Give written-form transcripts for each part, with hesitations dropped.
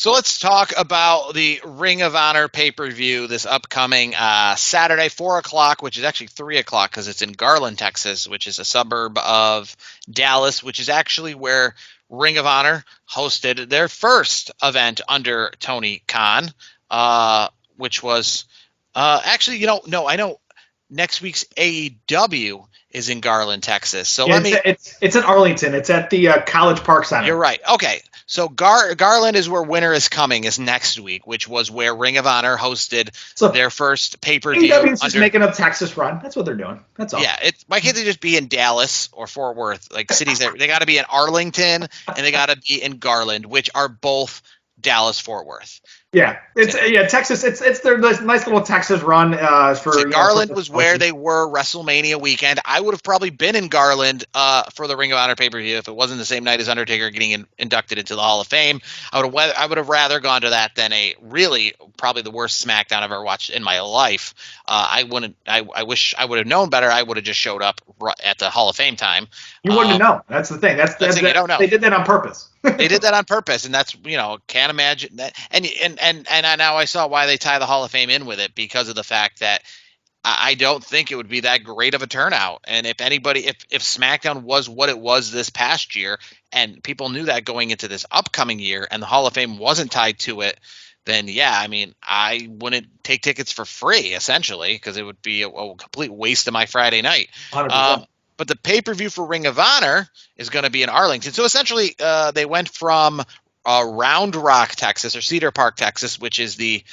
So let's talk about the Ring of Honor pay-per-view this upcoming Saturday, 4 o'clock, which is actually 3 o'clock because it's in Garland, Texas, which is a suburb of Dallas, which is actually where Ring of Honor hosted their first event under Tony Khan, which was actually, I know next week's AEW is in Garland, Texas. So it's in Arlington. It's at the College Park Center. You're right. Okay. So Garland is where Winter is Coming is next week, which was where Ring of Honor hosted their first pay-per-view. AEW's just making a Texas run. That's what they're doing. That's all. Yeah. Why can't they just be in Dallas or Fort Worth, like cities there? They got to be in Arlington and they got to be in Garland, which are both Dallas, Fort Worth. Yeah, Texas. It's their nice little Texas run. Garland was where they were WrestleMania weekend. I would have probably been in Garland for the Ring of Honor pay-per-view if it wasn't the same night as Undertaker getting inducted into the Hall of Fame. I would have rather gone to that than a really probably the worst SmackDown I've ever watched in my life. I wish I would have known better. I would have just showed up at the Hall of Fame time. You wouldn't have known. That's the thing. That's you don't know. They did that on purpose. They did that on purpose, and that's can't imagine that. And now I saw why they tie the Hall of Fame in with it because of the fact that I don't think it would be that great of a turnout. And if SmackDown was what it was this past year, and people knew that going into this upcoming year, and the Hall of Fame wasn't tied to it, then I wouldn't take tickets for free essentially because it would be a complete waste of my Friday night. 100%. But the pay-per-view for Ring of Honor is going to be in Arlington. So essentially, they went from Round Rock, Texas, or Cedar Park, Texas, which is the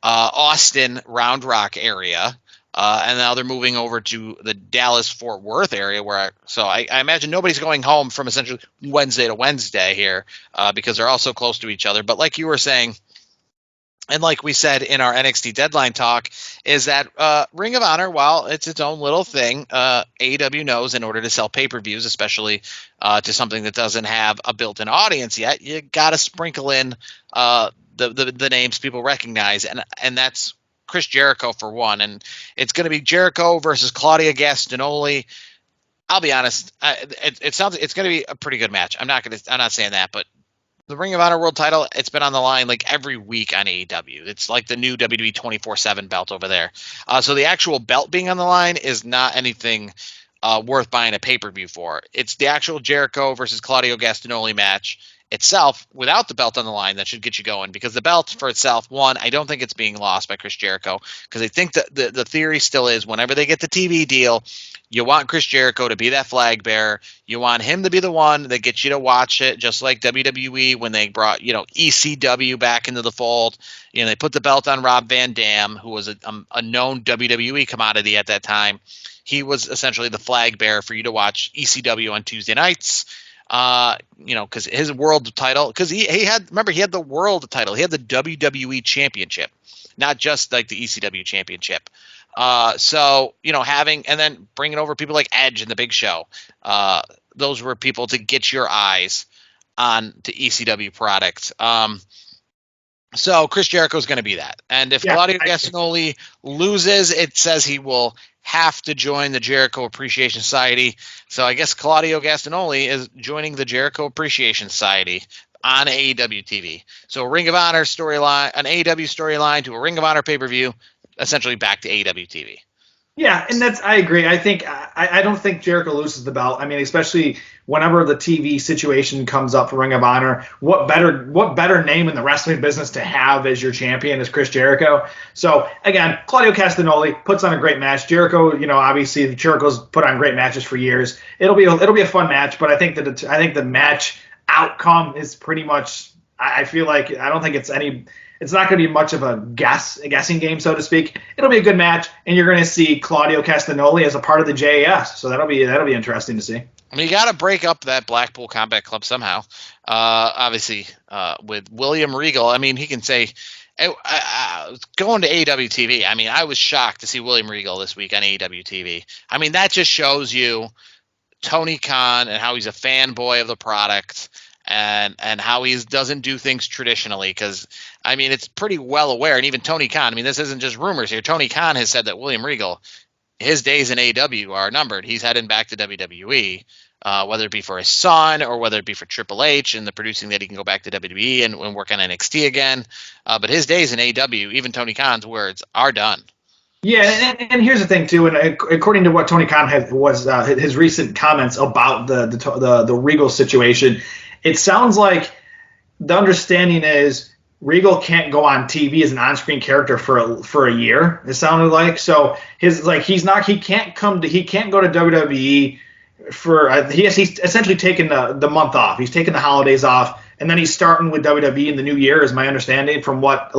Austin Round Rock area, and now they're moving over to the Dallas-Fort Worth area. So I imagine nobody's going home from essentially Wednesday to Wednesday here because they're all so close to each other. But like you were saying, and like we said in our NXT Deadline talk, is that Ring of Honor, while it's its own little thing, AEW knows in order to sell pay-per-views, especially to something that doesn't have a built-in audience yet, you got to sprinkle in the names people recognize, and that's Chris Jericho for one. And it's going to be Jericho versus Claudio Gastonoli. I'll be honest, it's going to be a pretty good match. I'm not saying that, but the Ring of Honor World title, it's been on the line like every week on AEW. It's like the new WWE 24/7 belt over there. So the actual belt being on the line is not anything worth buying a pay-per-view for. It's the actual Jericho versus Claudio Gastonoli match itself without the belt on the line that should get you going, because the belt for itself, one, I don't think it's being lost by Chris Jericho, because I think that the theory still is whenever they get the TV deal, you want Chris Jericho to be that flag bearer. You want him to be the one that gets you to watch it, just like WWE when they brought ECW back into the fold. They put the belt on Rob Van Dam, who was a known WWE commodity at that time. He was essentially the flag bearer for you to watch ECW on Tuesday nights. Because his world title, because he had the world title, he had the WWE championship, not just like the ECW championship. So having, and then bringing over people like Edge and the Big Show, those were people to get your eyes on the ECW product. So Chris Jericho is going to be that. And if Claudio Gastonoli loses, it says he will have to join the Jericho Appreciation Society. So I guess Claudio Gastonoli is joining the Jericho Appreciation Society on AEW TV. So a Ring of Honor storyline, an AEW storyline to a Ring of Honor pay-per-view, essentially back to AEW TV. Yeah, and I agree. I think I don't think Jericho loses the belt. I mean, especially whenever the TV situation comes up for Ring of Honor, what better name in the wrestling business to have as your champion is Chris Jericho. So again, Claudio Castagnoli puts on a great match. Jericho, obviously Jericho's put on great matches for years. It'll be a fun match, but I think the match outcome is pretty much. I feel like I don't think it's not going to be much of a guessing game, so to speak. It'll be a good match, and you're going to see Claudio Castagnoli as a part of the JAS. So that'll be interesting to see. I mean, you got to break up that Blackpool Combat Club somehow. Obviously, with William Regal, I mean, he can say, going to AEW TV. I mean, I was shocked to see William Regal this week on AEW TV. I mean, that just shows you Tony Khan and how he's a fanboy of the product. And how he doesn't do things traditionally, because, I mean, it's pretty well aware. And even Tony Khan, I mean, this isn't just rumors here. Tony Khan has said that William Regal his days in AEW are numbered. He's heading back to WWE, whether it be for his son or whether it be for Triple H and the producing that he can go back to WWE and work on NXT again. But his days in AEW, even Tony Khan's words, are done. Yeah, and here's the thing too, and according to what Tony Khan was his recent comments about the Regal situation, it sounds like the understanding is Regal can't go on TV as an on-screen character for a year. It sounded like so he can't go to WWE for he's essentially taken the month off. He's taken the holidays off, and then he's starting with WWE in the new year, is my understanding from what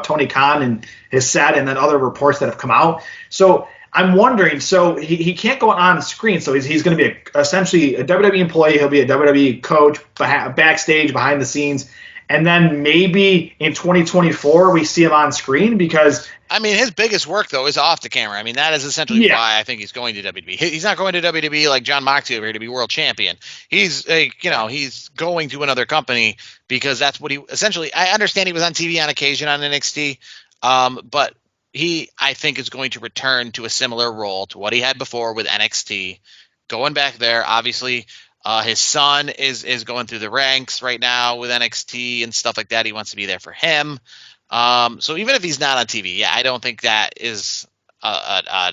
Tony Khan has said, and then other reports that have come out. So I'm wondering, so he can't go on screen, so he's going to be essentially a WWE employee. He'll be a WWE coach backstage, behind the scenes. And then maybe in 2024 we see him on screen because I mean his biggest work though is off the camera. I mean that is essentially why I think he's going to WWE. He's not going to WWE like John Moxley over here to be world champion. He's he's going to another company because that's what he essentially. I understand he was on TV on occasion on NXT, but he I think is going to return to a similar role to what he had before with NXT, going back there. Obviously. His son is going through the ranks right now with NXT and stuff like that. He wants to be there for him. So even if he's not on TV, I don't think that is a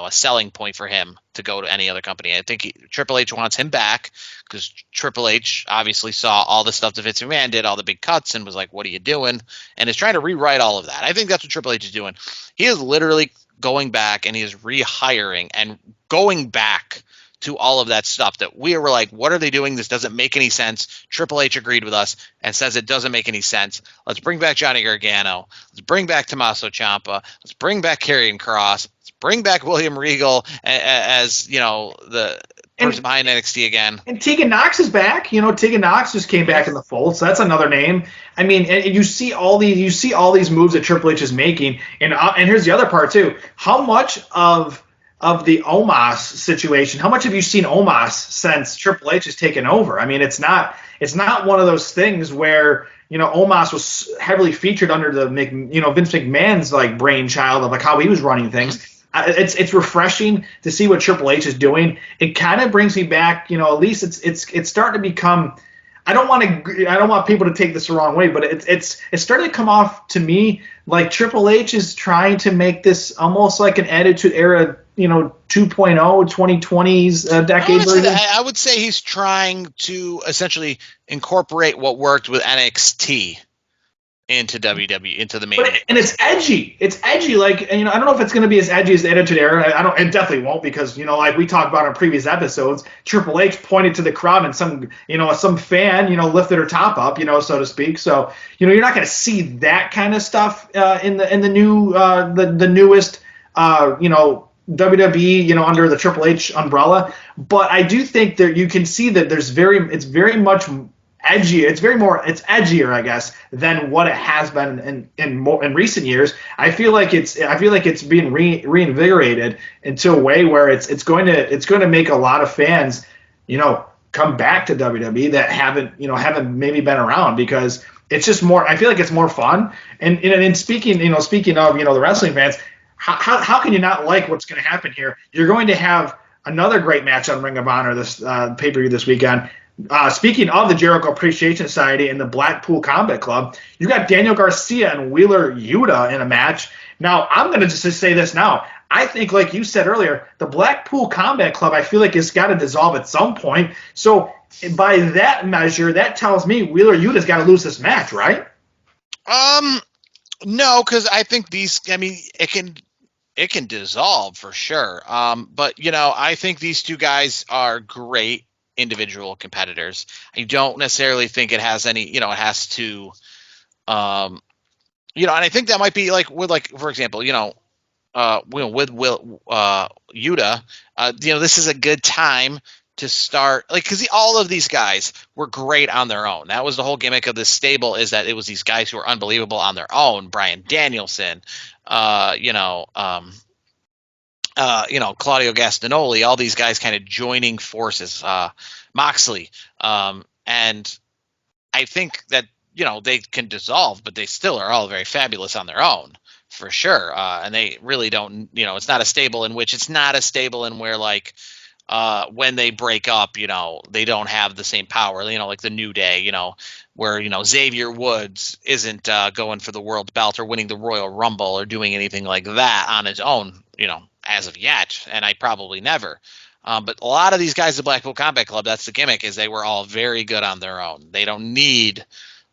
selling point for him to go to any other company. I think Triple H wants him back because Triple H obviously saw all the stuff that Vince McMahon did, all the big cuts, and was like, "What are you doing?" and is trying to rewrite all of that. I think that's what Triple H is doing. He is literally going back and he is rehiring and going back to all of that stuff that we were like, what are they doing? This doesn't make any sense. Triple H agreed with us and says it doesn't make any sense. Let's bring back Johnny Gargano. Let's bring back Tommaso Ciampa. Let's bring back Karrion Kross. Let's bring back William Regal as the person behind NXT again. And Tegan Nox is back. Tegan Nox just came back in the fold, so that's another name. I mean, and you see all these moves that Triple H is making, and here's the other part too. How much of the Omos situation, how much have you seen Omos since Triple H has taken over? I mean, it's not one of those things where Omos was heavily featured under the Vince McMahon's like brainchild of like how he was running things. It's refreshing to see what Triple H is doing. It kind of brings me back, at least it's starting to become. I don't want people to take this the wrong way, but it's starting to come off to me like Triple H is trying to make this almost like an Attitude Era 2.0, 2020s decade version. I would say he's trying to essentially incorporate what worked with NXT into WWE, into the main. And it's edgy. It's edgy. Like, I don't know if it's going to be as edgy as Attitude Era. It definitely won't because, like we talked about in previous episodes, Triple H pointed to the crowd and some fan, lifted her top up, so to speak. So, you're not going to see that kind of stuff in the new, the newest, WWE, under the Triple H umbrella, but I do think that you can see that it's very much edgy. It's edgier, I guess, than what it has been in recent years. I feel like it's being reinvigorated into a way where it's going to make a lot of fans, come back to WWE that haven't maybe been around because it's just more. I feel like it's more fun. And speaking of the wrestling fans. How can you not like what's going to happen here? You're going to have another great match on Ring of Honor this pay-per-view this weekend. Speaking of the Jericho Appreciation Society and the Blackpool Combat Club, you got Daniel Garcia and Wheeler Yuta in a match. Now, I'm going to just say this now. I think, like you said earlier, the Blackpool Combat Club, I feel like it's got to dissolve at some point. So by that measure, that tells me Wheeler Yuta's got to lose this match, right? No, because I think it can dissolve for sure. But I think these two guys are great individual competitors. I don't necessarily think it has any, it has to, and I think that might be like with, like, for example, with Yuta, this is a good time to start, like, because all of these guys were great on their own. That was the whole gimmick of this stable, is that it was these guys who were unbelievable on their own. Bryan Danielson, Claudio Gastonoli, all these guys kind of joining forces, Moxley. And I think that, they can dissolve, but they still are all very fabulous on their own. for sure. And they really don't, it's not a stable in which it's not a stable in where like when they break up, they don't have the same power, like the New Day, where, Xavier Woods isn't going for the world belt or winning the Royal Rumble or doing anything like that on his own, as of yet. And I probably never. But a lot of these guys at Blackpool Combat Club, that's the gimmick, is they were all very good on their own. They don't need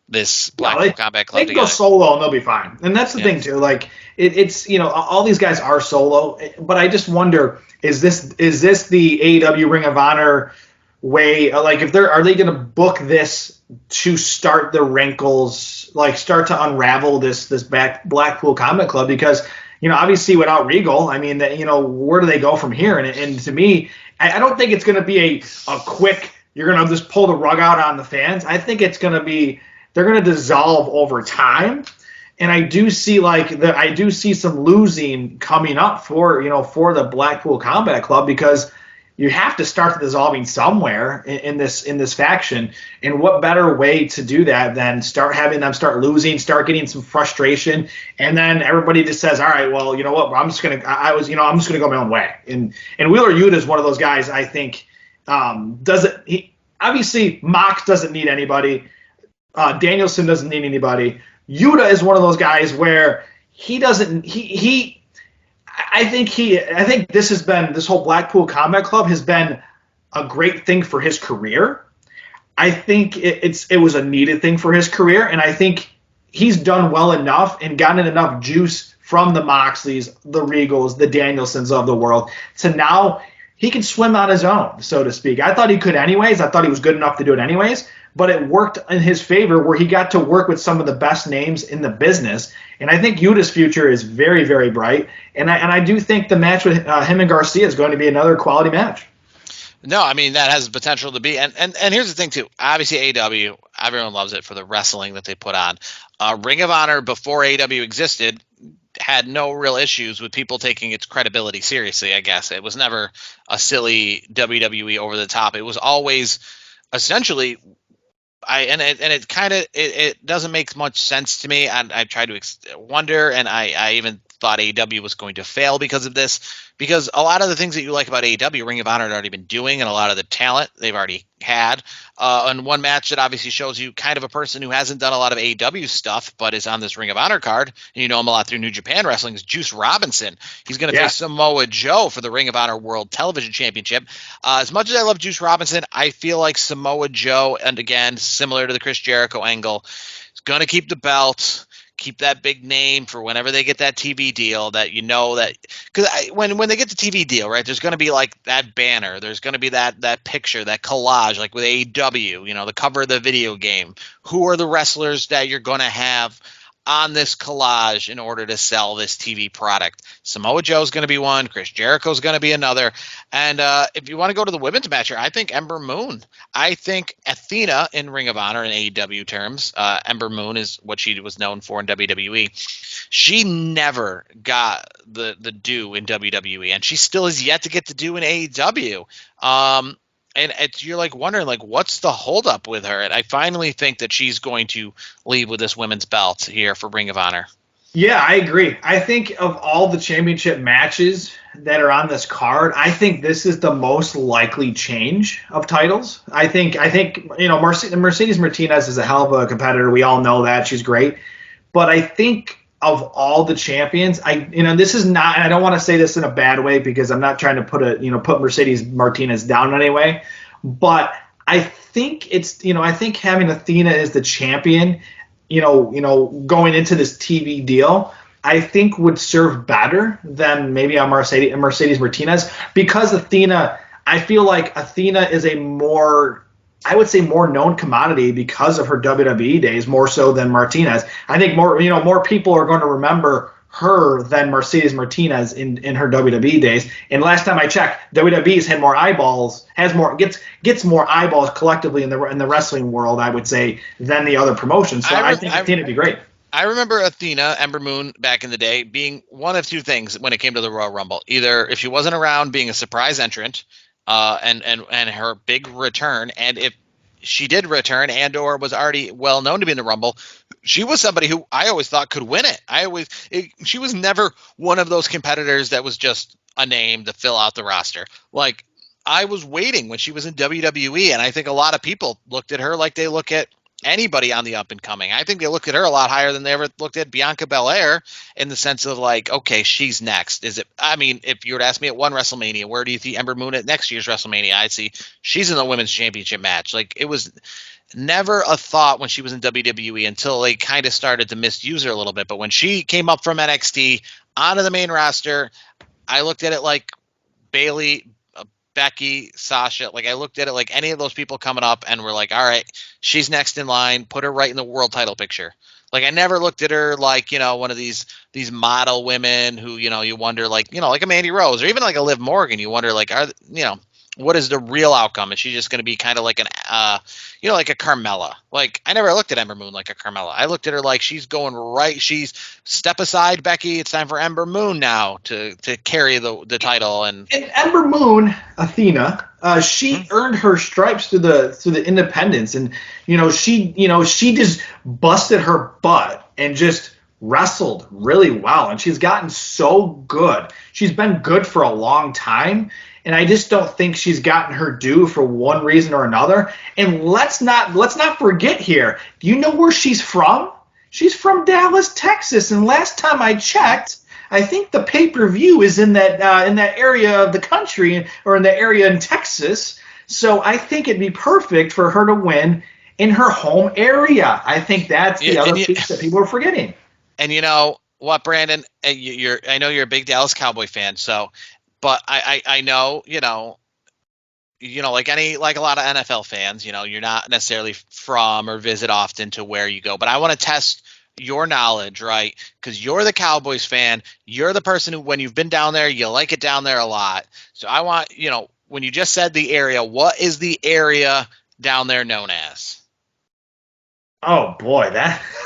this Blackpool Combat Club they can go solo and they'll be fine. And that's the thing too. Like it's all these guys are solo, but I just wonder, is this the AEW Ring of Honor way? Like are they going to book this to start the wrinkles, like start to unravel this Blackpool Combat Club? Because obviously without Regal, I mean where do they go from here? And to me, I don't think it's going to be a quick, you're going to just pull the rug out on the fans. I think it's going to be, they're going to dissolve over time, and I do see some losing coming up for the Blackpool Combat Club, because you have to start the dissolving somewhere in this faction. And what better way to do that than having them start losing, start getting some frustration, and then everybody just says, all right, well, you know what, I'm just gonna go my own way. And Wheeler Yuta is one of those guys. I think obviously Mox doesn't need anybody. Danielson doesn't need anybody. Yuta is one of those guys where he doesn't. I think this whole Blackpool Combat Club has been a great thing for his career. I think it was a needed thing for his career, and I think he's done well enough and gotten enough juice from the Moxleys, the Regals, the Danielsons of the world to now he can swim on his own, so to speak. I thought he could anyways. I thought he was good enough to do it anyways. But it worked in his favor where he got to work with some of the best names in the business. And I think Yuta's future is very, very bright. And I do think the match with him and Garcia is going to be another quality match. No, I mean, that has the potential to be. And here's the thing, too. Obviously, AEW, everyone loves it for the wrestling that they put on. Ring of Honor, before AEW existed, had no real issues with people taking its credibility seriously, I guess. It was never a silly WWE over the top. It was always essentially – it doesn't make much sense to me. I tried to wonder, and I even thought AEW was going to fail because of this, because a lot of the things that you like about AEW, Ring of Honor had already been doing, and a lot of the talent they've already had. And one match that obviously shows you kind of a person who hasn't done a lot of AEW stuff, but is on this Ring of Honor card, and you know him a lot through New Japan Wrestling, is Juice Robinson. He's going to face Samoa Joe for the Ring of Honor World Television Championship. As much as I love Juice Robinson, I feel like Samoa Joe, and again, similar to the Chris Jericho angle, is going to keep the belt, keep that big name for whenever they get that TV deal, that because when they get the TV deal, right, there's going to be like that banner, there's going to be that picture, that collage, like with AEW, the cover of the video game. Who are the wrestlers that you're going to have on this collage in order to sell this TV product? Samoa Joe's going to be one. Chris Jericho's going to be another. And if you want to go to the women's match here, I think Ember Moon. I think Athena in Ring of Honor in AEW terms. Ember Moon is what she was known for in WWE. She never got the due in WWE, and she still is yet to get the due in AEW. And you're like wondering, like, what's the holdup with her? And I finally think that she's going to leave with this women's belt here for Ring of Honor. Yeah, I agree. I think of all the championship matches that are on this card, I think this is the most likely change of titles. I think Mercedes Martinez is a hell of a competitor. We all know that. She's great. But I think of all the champions, this is not, and I don't want to say this in a bad way because I'm not trying to put Mercedes Martinez down in any way, but I think I think having Athena as the champion, going into this TV deal, I think would serve better than maybe a Mercedes Martinez, because I feel like Athena is a more known commodity because of her WWE days, more so than Martinez. I think more people are going to remember her than Mercedes Martinez in her WWE days. And last time I checked, WWE's had more eyeballs, gets more eyeballs collectively in the wrestling world, I would say, than the other promotions. So I think Athena would be great. I remember Athena, Ember Moon, back in the day, being one of two things when it came to the Royal Rumble. Either if she wasn't around, being a surprise entrant, and her big return, and if she did return and or was already well known to be in the Rumble, she was somebody who I always thought could win it. She was never one of those competitors that was just a name to fill out the roster. Like, I was waiting when she was in WWE, and I think a lot of people looked at her like they look at anybody on the up and coming. I think they looked at her a lot higher than they ever looked at Bianca Belair, in the sense of like, okay, she's next. If you were to ask me at one WrestleMania, where do you see Ember Moon at next year's WrestleMania? I'd see she's in the women's championship match. Like, it was never a thought when she was in WWE until they kind of started to misuse her a little bit. But when she came up from NXT onto the main roster, I looked at it like Bayley, Becky, Sasha. Like, I looked at it like any of those people coming up, and we're like, all right, she's next in line. Put her right in the world title picture. Like, I never looked at her like, one of these model women who, you wonder, like, like a Mandy Rose or even like a Liv Morgan. You wonder, like, what is the real outcome? Is she just going to be kind of like like a Carmella? Like, I never looked at Ember Moon like a Carmella. I looked at her like she's going right. She's step aside, Becky. It's time for Ember Moon now to carry the title. And Ember Moon, Athena, she earned her stripes through the independents, and she just busted her butt and just wrestled really well, and she's gotten so good. She's been good for a long time. And I just don't think she's gotten her due for one reason or another. And let's not forget here. Do you know where she's from? She's from Dallas, Texas. And last time I checked, I think the pay-per-view is in that area of the country, or in the area in Texas. So I think it'd be perfect for her to win in her home area. I think that's the other piece that people are forgetting. And you know what, Brandon? I know you're a big Dallas Cowboy fan, so. But I know, like a lot of NFL fans, you're not necessarily from or visit often to where you go. But I want to test your knowledge, right? Because you're the Cowboys fan. You're the person who, when you've been down there, you like it down there a lot. So I want, when you just said the area, what is the area down there known as? Oh, boy.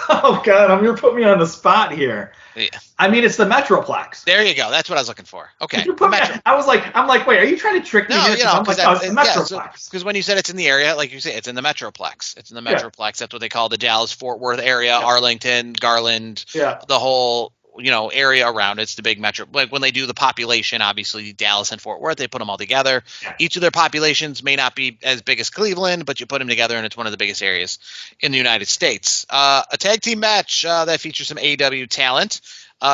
Oh, God, you're putting me on the spot here. Yeah. I mean, it's the Metroplex. There you go. That's what I was looking for. Okay. I'm like, wait, are you trying to trick me? No, it's the Metroplex. Because when you said it's in the area, like you say, it's in the Metroplex. It's in the Metroplex. Yeah. That's what they call the Dallas-Fort Worth area, Arlington, Garland, the whole, area around. It's the big metro. Like when they do the population, obviously Dallas and Fort Worth, they put them all together. Yeah. Each of their populations may not be as big as Cleveland, but you put them together and it's one of the biggest areas in the United States. A tag team match that features some AEW talent.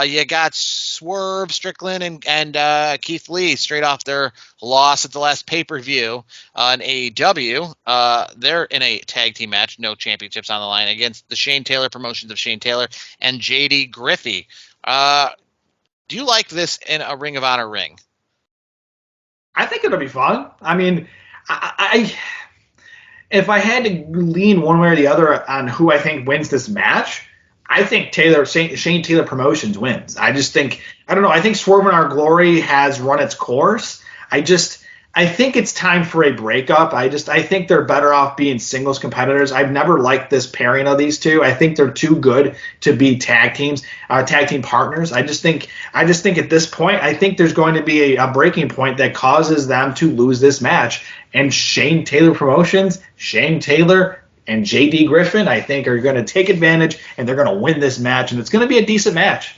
You got Swerve Strickland and Keith Lee straight off their loss at the last pay-per-view in AEW. They're in a tag team match, no championships on the line, against the Shane Taylor promotions of Shane Taylor and JD Griffey. Do you like this in a Ring of Honor ring? I think it'll be fun. I mean, I if I had to lean one way or the other on who I think wins this match, I think Shane Taylor Promotions wins. I think Swerve in Our Glory has run its course. I think it's time for a breakup. I think they're better off being singles competitors. I've never liked this pairing of these two. I think they're too good to be tag team partners. I just think at this point, I think there's going to be a breaking point that causes them to lose this match. And Shane Taylor Promotions, Shane Taylor, and JD Griffin, I think, are going to take advantage, and they're going to win this match, and it's going to be a decent match.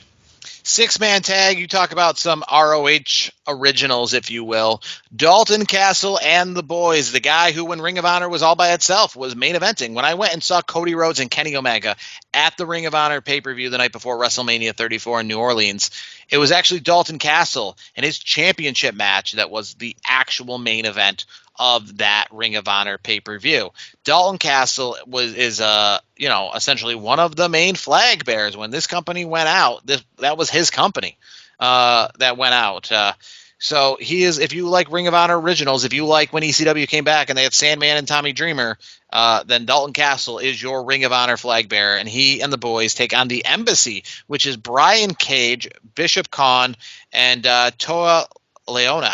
6-man tag, you talk about some ROH originals, if you will. Dalton Castle and the boys, the guy who, when Ring of Honor was all by itself, was main eventing. When I went and saw Cody Rhodes and Kenny Omega at the Ring of Honor pay-per-view the night before WrestleMania 34 in New Orleans, it was actually Dalton Castle and his championship match that was the actual main event of that Ring of Honor pay-per-view. Dalton Castle is essentially one of the main flag bearers when this company went out. That was his company that went out. So he is, if you like Ring of Honor originals, if you like when ECW came back and they had Sandman and Tommy Dreamer, then Dalton Castle is your Ring of Honor flag bearer, and he and the boys take on the Embassy, which is Brian Cage, Bishop Kaun, and Toa Leona.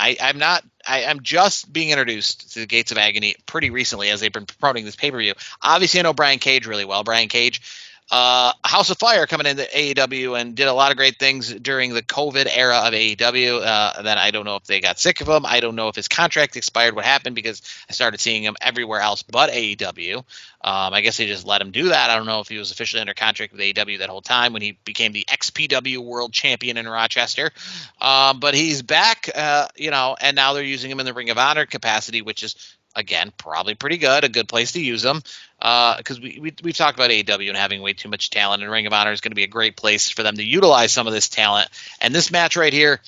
I'm just being introduced to the Gates of Agony pretty recently as they've been promoting this pay-per-view. Obviously, I know Brian Cage really well. Brian Cage House of Fire coming into AEW and did a lot of great things during the COVID era of AEW. Then I don't know if they got sick of him. I don't know if his contract expired, what happened, because I started seeing him everywhere else but AEW. I guess they just let him do that. I don't know if he was officially under contract with AEW that whole time when he became the XPW World Champion in Rochester. But he's back, and now they're using him in the Ring of Honor capacity, which is, again, probably pretty good, a good place to use them. Because we've talked about AEW and having way too much talent, and Ring of Honor is going to be a great place for them to utilize some of this talent. And this match right here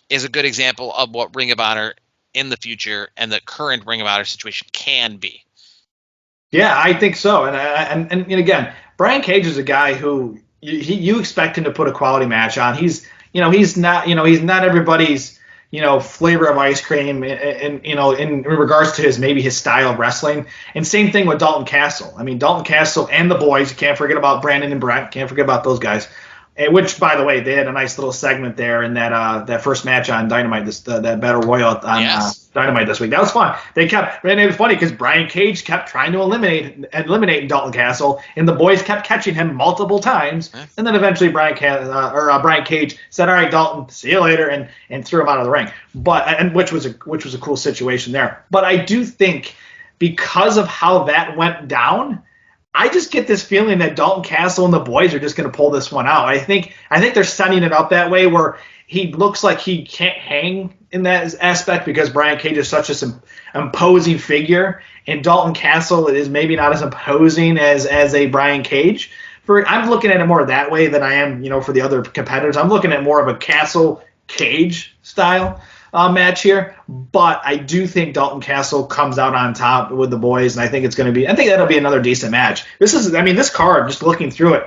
is a good example of what Ring of Honor in the future and the current Ring of Honor situation can be. Yeah, I think so. And again, Brian Cage is a guy who you expect him to put a quality match on. He's not everybody's flavor of ice cream in regards to his style of wrestling. And same thing with Dalton Castle. I mean, Dalton Castle and the boys, you can't forget about Brandon and Brett, can't forget about those guys. Which, by the way, they had a nice little segment there in that first match on Dynamite, that Battle Royal on Dynamite this week. That was fun. And it was funny because Brian Cage kept trying to eliminate Dalton Castle, and the boys kept catching him multiple times. And then eventually Brian Cage said, "All right, Dalton, see you later," and threw him out of the ring. Which was a cool situation there. But I do think because of how that went down, I just get this feeling that Dalton Castle and the boys are just going to pull this one out. I think they're setting it up that way where he looks like he can't hang in that aspect because Brian Cage is such an imposing figure, and Dalton Castle is maybe not as imposing as a Brian Cage. I'm looking at it more that way than I am, for the other competitors. I'm looking at more of a Castle Cage style match here, but I do think Dalton Castle comes out on top with the boys, and I think that'll be another decent match. This card, just looking through it,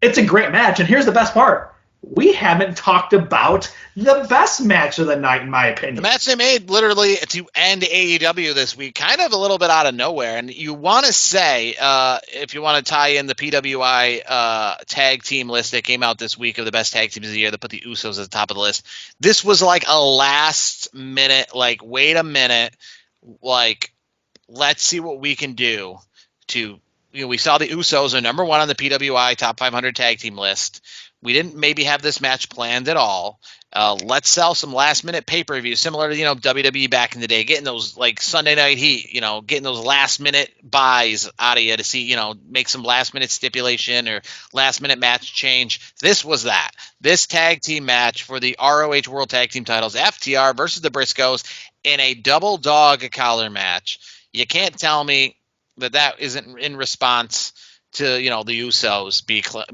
it's a great match, and here's the best part. We haven't talked about the best match of the night, in my opinion. The match they made literally to end AEW this week, kind of a little bit out of nowhere. And you want to say, if you want to tie in the PWI tag team list that came out this week of the best tag teams of the year, that put the Usos at the top of the list, this was like a last minute, wait a minute, let's see what we can do to, we saw the Usos are number one on the PWI top 500 tag team list. We didn't maybe have this match planned at all. Let's sell some last-minute pay-per-views, similar to WWE back in the day, getting those Sunday Night Heat, getting those last-minute buys out of you to see, make some last-minute stipulation or last-minute match change. This was that. This tag team match for the ROH World Tag Team titles, FTR versus the Briscoes, in a double dog collar match. You can't tell me that isn't in response to the Usos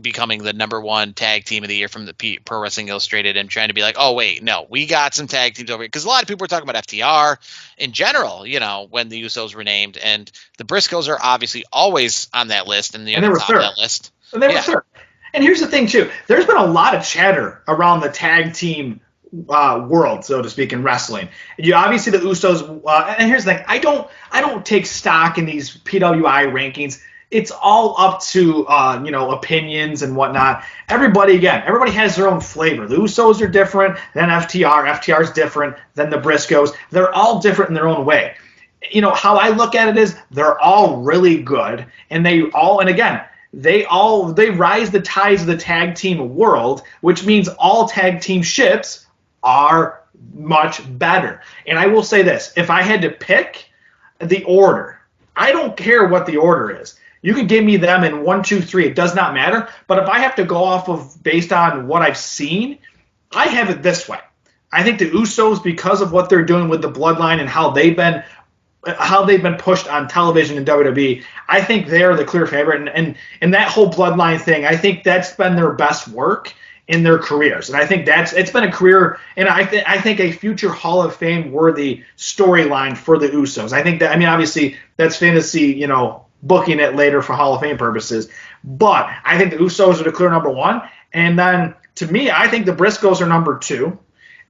becoming the number one tag team of the year from the Pro Wrestling Illustrated, and trying to be like, oh wait, no, we got some tag teams over here, because a lot of people were talking about FTR in general, when the Usos were named, and the Briscoes are obviously always on that list, and they were top of that list. And they were third. And here's the thing too: there's been a lot of chatter around the tag team world, so to speak, in wrestling. Obviously the Usos, and here's the thing: I don't take stock in these PWI rankings. It's all up to opinions and whatnot. Everybody has their own flavor. The Usos are different than FTR. FTR is different than the Briscoes. They're all different in their own way. How I look at it is they're all really good, and they rise the tides of the tag team world, which means all tag team ships are much better. And I will say this: if I had to pick the order, I don't care what the order is. You can give me them in 1, 2, 3. It does not matter. But if I have to go off of based on what I've seen, I have it this way. I think the Usos, because of what they're doing with the bloodline and how they've been pushed on television in WWE, I think they're the clear favorite. And that whole bloodline thing, I think that's been their best work in their careers. And I think it's been a career, and I think a future Hall of Fame worthy storyline for the Usos. I think that, obviously that's fantasy, booking it later for Hall of Fame purposes. But I think the Usos are the clear number one. And then, to me, I think the Briscoes are number 2.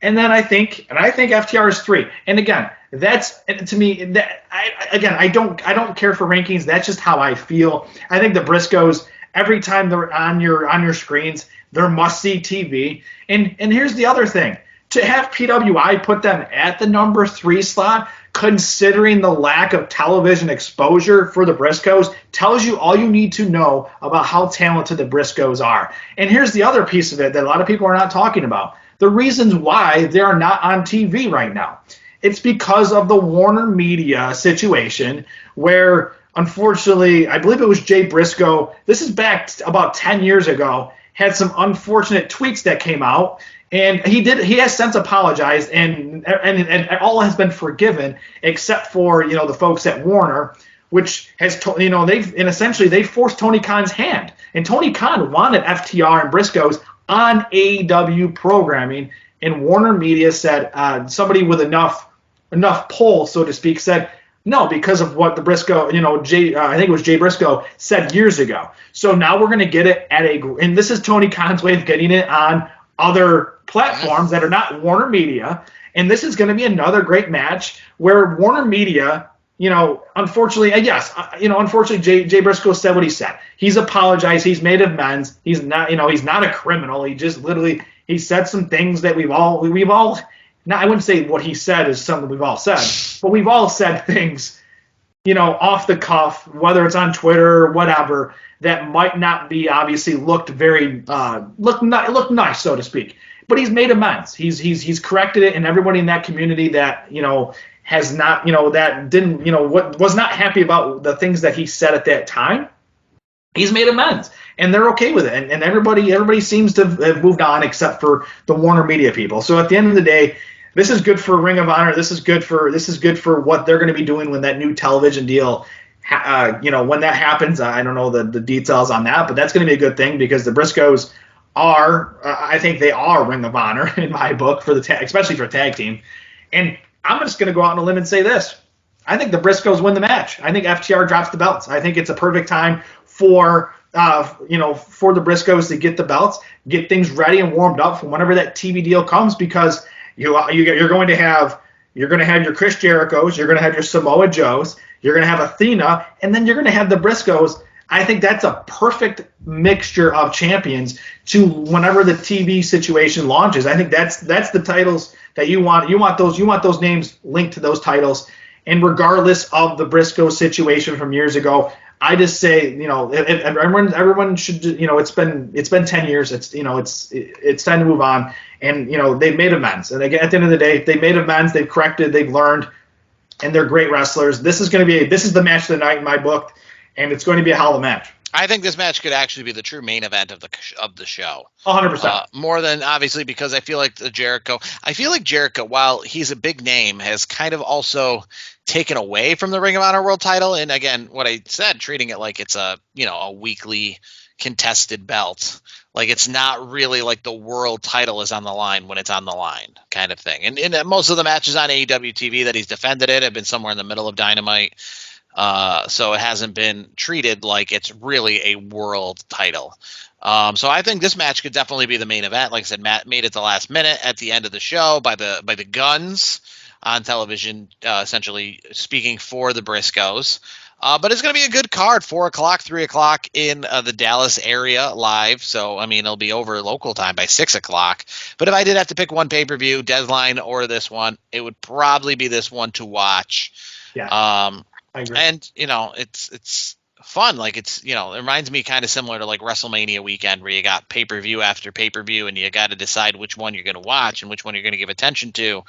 And then I think FTR is 3. And again, that's, to me, I don't care for rankings. That's just how I feel. I think the Briscoes, every time they're on your screens, they're must-see TV. And here's the other thing. to have PWI put them at the number 3 slot, considering the lack of television exposure for the Briscoes, tells you all you need to know about how talented the Briscoes are. And here's the other piece of it that a lot of people are not talking about. The reasons why they are not on TV right now. It's because of the Warner Media situation where, unfortunately, I believe it was Jay Briscoe, this is back about 10 years ago, had some unfortunate tweets that came out. And he has since apologized, and all has been forgiven except for the folks at Warner, which has they forced Tony Khan's hand, and Tony Khan wanted FTR and Briscoes on AEW programming, and Warner Media said somebody with enough pull, so to speak, said no because of what the Briscoe, I think it was Jay Briscoe said years ago. So now we're going to get it and this is Tony Khan's way of getting it on other platforms that are not Warner Media, and this is going to be another great match where Warner Media, unfortunately, unfortunately, Jay Briscoe said what he said. He's apologized. He's made amends. He's not a criminal. He just literally he said some things that we've all. Now I wouldn't say what he said is something we've all said, but we've all said things, off the cuff, whether it's on Twitter or whatever, that might not be obviously looked nice, so to speak. But he's made amends. He's corrected it, and everybody in that community that has not that didn't was not happy about the things that he said at that time, he's made amends, and they're okay with it. And everybody seems to have moved on except for the Warner Media people. So at the end of the day, this is good for Ring of Honor. This is good for what they're going to be doing when that new television deal. When that happens, I don't know the details on that, but that's going to be a good thing because the Briscoes are, I think they are Ring of Honor in my book for especially for a tag team. And I'm just going to go out on a limb and say this: I think the Briscoes win the match. I think FTR drops the belts. I think it's a perfect time for the Briscoes to get the belts, get things ready and warmed up for whenever that TV deal comes, because you're going to have your Chris Jerichos, you're going to have your Samoa Joes, you're going to have Athena, and then you're going to have the Briscoes. I think that's a perfect mixture of champions to whenever the TV situation launches. I think that's the titles that you want. You want those names linked to those titles. And regardless of the Briscoe situation from years ago, I just say, everyone should, it's been 10 years. It's time to move on. And, they've made amends. And again, at the end of the day, they made amends. They've corrected. They've learned. And they're great wrestlers. This is the match of the night in my book. And it's going to be a hell of a match. I think this match could actually be the true main event of the show. 100%. More than obviously because I feel like Jericho, while he's a big name, has kind of also taken away from the Ring of Honor World Title. And again, what I said, treating it like it's a weekly contested belt. Like it's not really like the world title is on the line when it's on the line kind of thing. And most of the matches on AEW TV that he's defended it have been somewhere in the middle of Dynamite. So it hasn't been treated like it's really a world title. So I think this match could definitely be the main event. Like I said, Matt made it the last minute at the end of the show by the Guns on television, essentially speaking for the Briscoes. But it's going to be a good card, 4 o'clock, 3 o'clock in the Dallas area live. So, I mean, it'll be over local time by 6 o'clock. But if I did have to pick one pay-per-view, Deadline or this one, it would probably be this one to watch. Yeah. I agree. And, it's fun. Like it reminds me kind of similar to like WrestleMania weekend where you got pay-per-view after pay-per-view and you got to decide which one you're going to watch and which one you're going to give attention to.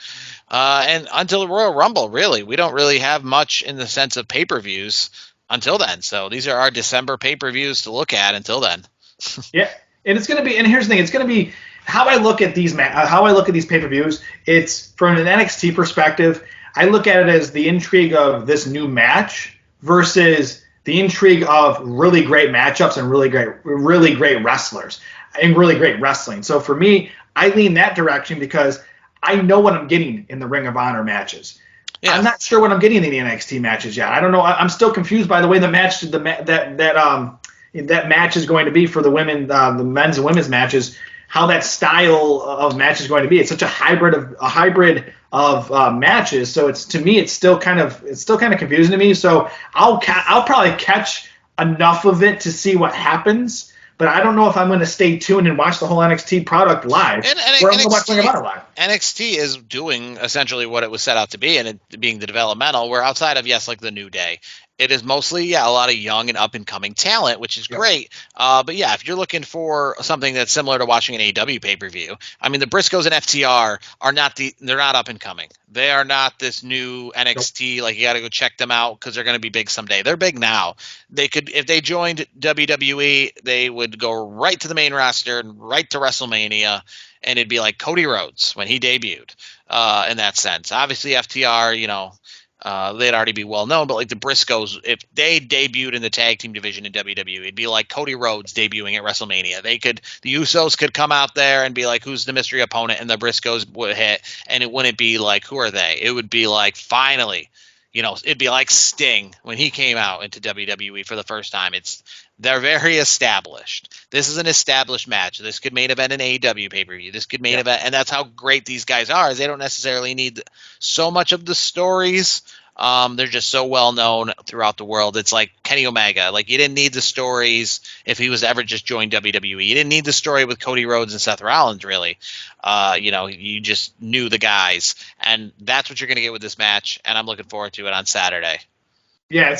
And until the Royal Rumble, really, we don't really have much in the sense of pay-per-views until then. So these are our December pay-per-views to look at until then. Yeah. And it's going to be, and here's the thing, it's going to be how I look at these pay-per-views. It's from an NXT perspective. I look at it as the intrigue of this new match versus the intrigue of really great matchups and really great wrestlers and really great wrestling. So for me, I lean that direction because I know what I'm getting in the Ring of Honor matches. Yeah. I'm not sure what I'm getting in the NXT matches yet. I don't know. I'm still confused by the way that match is going to be for the women, the men's and women's matches. How that style of match is going to be. It's such a hybrid of matches. So it's still kind of confusing to me. So I'll probably catch enough of it to see what happens. but I don't know if I'm going to stay tuned and watch the whole NXT product live. And Where I'm going to watch Ring of Honor live. NXT is doing essentially what it was set out to be, and it being the developmental. Where outside of like the New Day, it is mostly a lot of young and up and coming talent, which is great. But yeah, if you're looking for something that's similar to watching an AEW pay per view, I mean the Briscoes and FTR are they're not up and coming. They are not this new NXT. Like you got to go check them out because they're going to be big someday. They're big now. They could, if they joined WWE, they would go right to the main roster and right to WrestleMania. And it'd be like Cody Rhodes when he debuted in that sense. Obviously, FTR, they'd already be well known, but like the Briscoes, if they debuted in the tag team division in WWE, it'd be like Cody Rhodes debuting at WrestleMania. The Usos could come out there and be like, who's the mystery opponent? And the Briscoes would hit, and it wouldn't be like, who are they? It would be like, finally, it'd be like Sting when he came out into WWE for the first time. They're very established. This is an established match. This could main event an AEW pay-per-view. This could main event, and that's how great these guys are. Is they don't necessarily need so much of the stories. They're just so well known throughout the world. It's like Kenny Omega. Like you didn't need the stories if he was ever just joined WWE. You didn't need the story with Cody Rhodes and Seth Rollins, really. You just knew the guys, and that's what you're gonna get with this match. And I'm looking forward to it on Saturday. Yeah,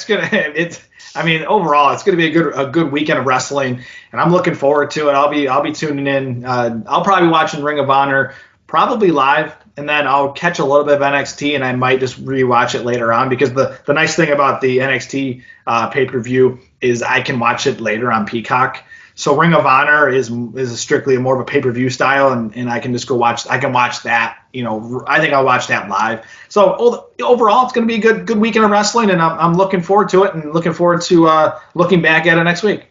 overall, it's gonna be a good weekend of wrestling, and I'm looking forward to it. I'll be tuning in. I'll probably be watching Ring of Honor, probably live, and then I'll catch a little bit of NXT, and I might just rewatch it later on because the nice thing about the NXT pay-per-view is I can watch it later on Peacock. So Ring of Honor is strictly more of a pay-per-view style, and I can just go watch. I can watch that. I think I'll watch that live. So overall, it's going to be a good weekend of wrestling, and I'm looking forward to it, and looking forward to looking back at it next week.